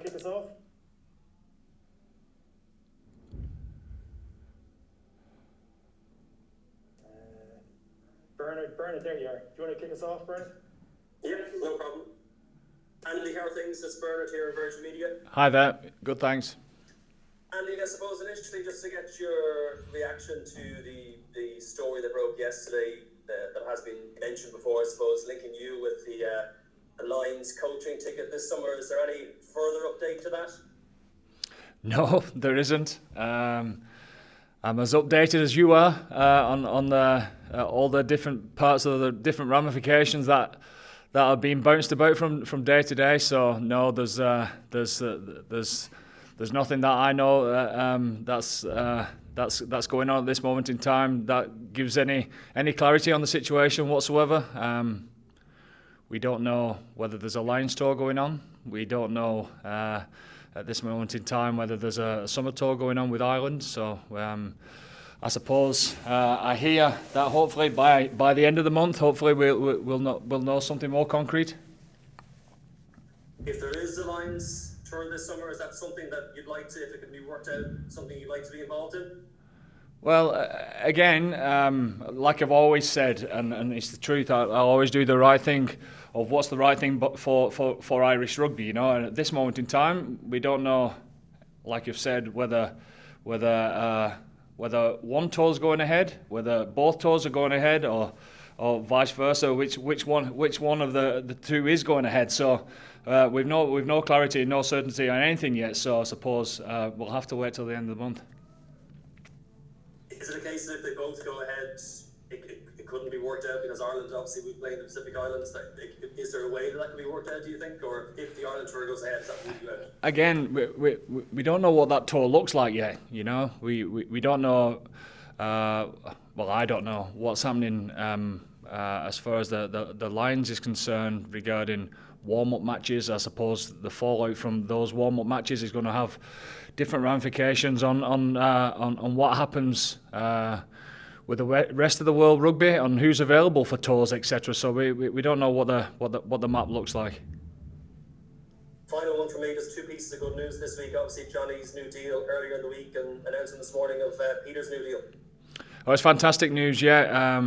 to kick us off? Bernard, there you are. Do you want to kick us off, Bernard? Yeah, no problem. Andy, how are things? It's Bernard here in Virgin Media. Hi there. Good, thanks. Andy, I suppose initially just to get your reaction to the story that broke yesterday that has been mentioned before, I suppose, linking you with the Lions coaching ticket this summer. Is there any further update to that? No, there isn't. I'm as updated as you are on the all the different parts of the different ramifications that are being bounced about from day to day. So no, there's nothing that I know that's going on at this moment in time that gives any clarity on the situation whatsoever. We don't know whether there's a Lions tour going on. We don't know at this moment in time whether there's a summer tour going on with Ireland. So I suppose I hear that hopefully by the end of the month, hopefully we'll know something more concrete. If there is a Lions tour this summer, is that something that you'd like to, if it can be worked out, something you'd like to be involved in? Well, again, like I've always said, and it's the truth, I always do the right thing of what's the right thing for Irish rugby, you know. And at this moment in time, we don't know, like you've said, whether one tour's going ahead, whether both tours are going ahead, or vice versa, which one of the two is going ahead. So we've no clarity, no certainty on anything yet. So I suppose we'll have to wait till the end of the month. Is it a case that if they both go ahead, it couldn't be worked out because Ireland obviously we play in the Pacific Islands? Is there a way that can be worked out, do you think? Or if the Ireland tour goes ahead, does that rule you out? Again, we don't know what that tour looks like yet. You know, we don't know. Well, I don't know what's happening as far as the Lions is concerned regarding warm-up matches. I suppose the fallout from those warm-up matches is going to have different ramifications on what happens with the rest of the world rugby, on who's available for tours, etc. So we don't know what the map looks like. Final one for me, just two pieces of good news this week. Obviously, Johnny's new deal earlier in the week, and announcing this morning of Peter's new deal. Oh, it's fantastic news, yeah.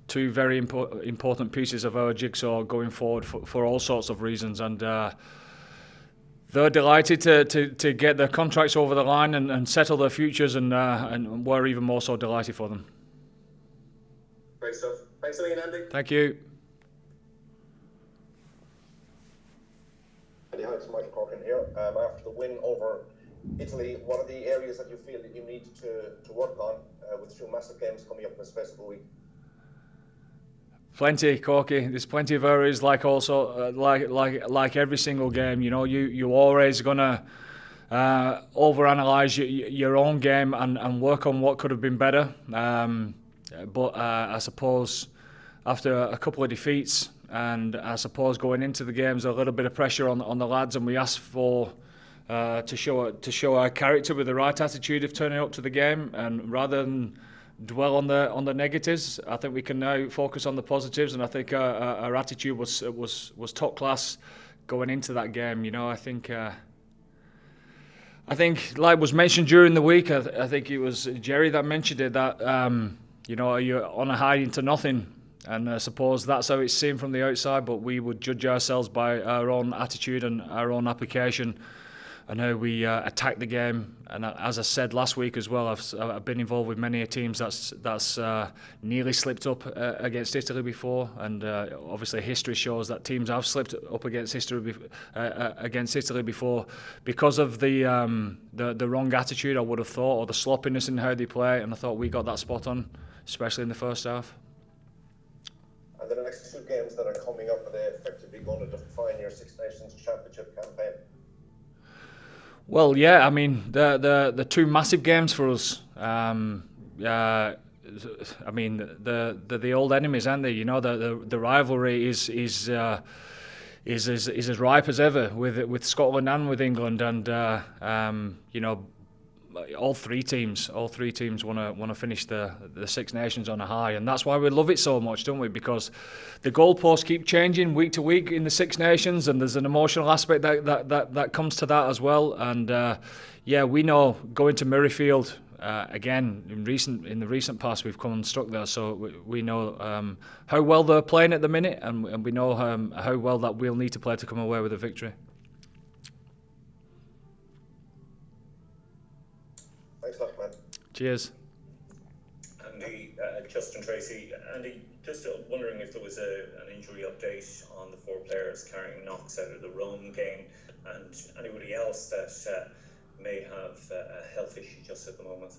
Two very important pieces of our jigsaw going forward for all sorts of reasons, and they're delighted to get their contracts over the line and settle their futures, and we're even more so delighted for them. Great stuff. Thanks a million, Andy. Thank you. Hi, it's Michael Corkin here. After the win over Italy, what are the areas that you feel that you need to work on with two massive games coming up in the space of a week? Plenty, Corky. There's plenty of areas like every single game. You know, you always gonna overanalyze your own game and work on what could have been better. But I suppose after a couple of defeats, and I suppose going into the games a little bit of pressure on the lads, and we asked for to show our character with the right attitude of turning up to the game, and rather than dwell on the negatives, I think we can now focus on the positives, and I think our attitude was top class going into that game. You know, I think like was mentioned during the week, I think it was Jerry that mentioned it, that you know, you're on a high into nothing, and I suppose that's how it's seen from the outside, but we would judge ourselves by our own attitude and our own application and how we attack the game. And as I said last week as well, I've been involved with many teams that's nearly slipped up against Italy before, and obviously history shows that teams have slipped up against Italy before because of the wrong attitude, I would have thought, or the sloppiness in how they play, and I thought we got that spot on, especially in the first half. And the next two games that are coming up, are they effectively going to define your Six Nations Championship campaign? Well, yeah, I mean, the two massive games for us. I mean, the old enemies, aren't they? You know, the rivalry is as ripe as ever with Scotland and with England, and you know, all three teams want to finish the Six Nations on a high, and that's why we love it so much, don't we? Because the goalposts keep changing week to week in the Six Nations, and there's an emotional aspect that comes to that as well. And we know going to Murrayfield again in the recent past we've come unstuck there, so we know how well they're playing at the minute, and we know how well that we'll need to play to come away with a victory. Thanks a lot, man. Cheers. Andy, Justin Tracy. Andy, just wondering if there was an injury update on the 4 players carrying knocks out of the Rome game, and anybody else that may have a health issue just at the moment.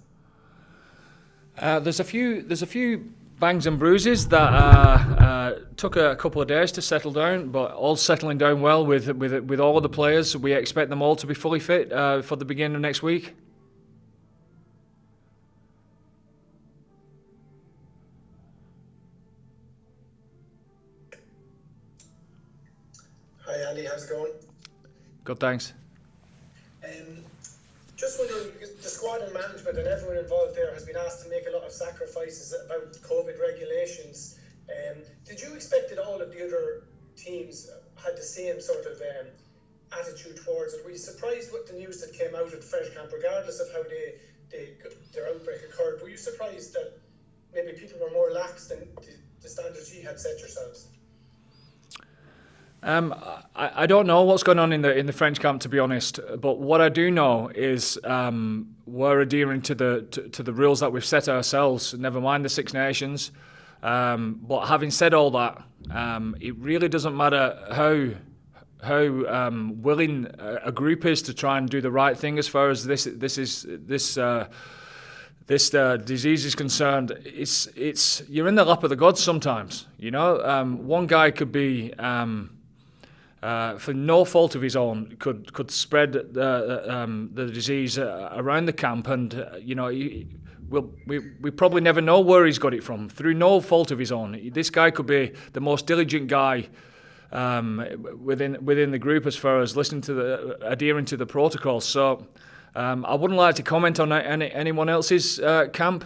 There's a few bangs and bruises that took a couple of days to settle down, but all settling down well with all of the players. We expect them all to be fully fit for the beginning of next week. Hi Andy, how's it going? Good, thanks. Just wondering, because the squad and management and everyone involved there has been asked to make a lot of sacrifices about COVID regulations. Did you expect that all of the other teams had the same sort of attitude towards it? Were you surprised with the news that came out at French camp, regardless of how their outbreak occurred? Were you surprised that maybe people were more lax than the standards you had set yourselves? I don't know what's going on in the French camp, to be honest. But what I do know is we're adhering to the rules that we've set ourselves. Never mind the Six Nations. But having said all that, it really doesn't matter how willing a group is to try and do the right thing as far as this disease is concerned. It's you're in the lap of the gods sometimes. You know, one guy could be. For no fault of his own, could spread the disease around the camp, and we probably never know where he's got it from through no fault of his own. This guy could be the most diligent guy within the group as far as listening to adhering to the protocols. So I wouldn't like to comment on anyone else's camp.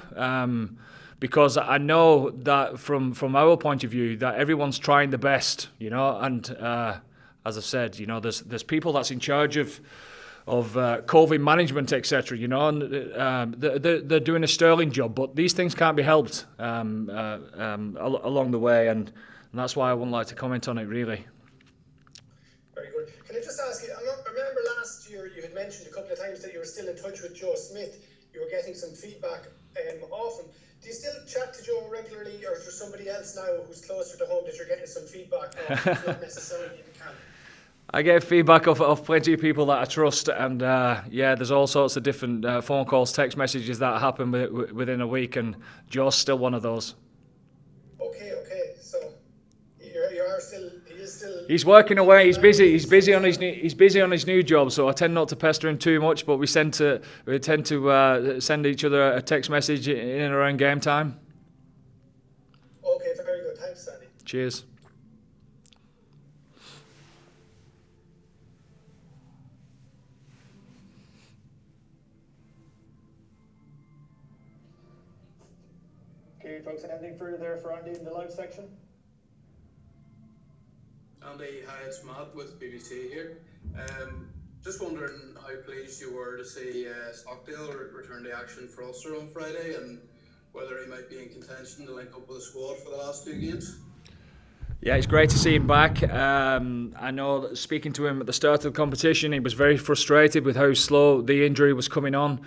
Because I know that from our point of view that everyone's trying the best, and as I've said, there's people that's in charge of COVID management, etc. And they're doing a sterling job, but these things can't be helped along the way, and that's why I wouldn't like to comment on it really. Very good. Can I just ask you? I remember last year you had mentioned a couple of times that you were still in touch with Joe Smith. You were getting some feedback often. Do you still chat to Joe regularly, or is there somebody else now who's closer to home that you're getting some feedback from, not necessarily in the camp? I get feedback of plenty of people that I trust, and there's all sorts of different phone calls, text messages that happen within a week, and Joe's still one of those. Okay. So you are still. He is still. He's working away. He's busy. He's busy on his new job. So I tend not to pester him too much, but we tend to send each other a text message in and around game time. Okay, very good. Thanks, Sandy. Cheers. Okay, folks, anything further there for Andy in the live section? Andy, hi, it's Matt with BBC here. Just wondering how pleased you were to see Stockdale return to action for Ulster on Friday, and whether he might be in contention to link up with the squad for the last 2 games. Yeah, it's great to see him back. I know that speaking to him at the start of the competition, he was very frustrated with how slow the injury was coming on.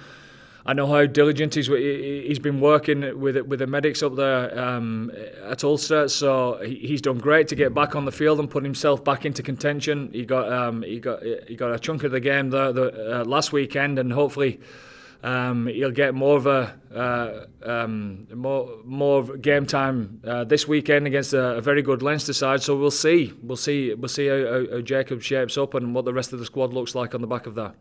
I know how diligent he's been working with the medics up there at Ulster. So he's done great to get back on the field and put himself back into contention. He got a chunk of the game there last weekend, and hopefully he'll get more of more game time this weekend against a very good Leinster side. So we'll see how Jacob shapes up and what the rest of the squad looks like on the back of that.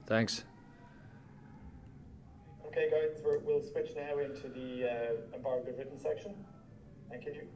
Thanks. Okay, guys, we'll switch now into the embargoed written section. Thank you.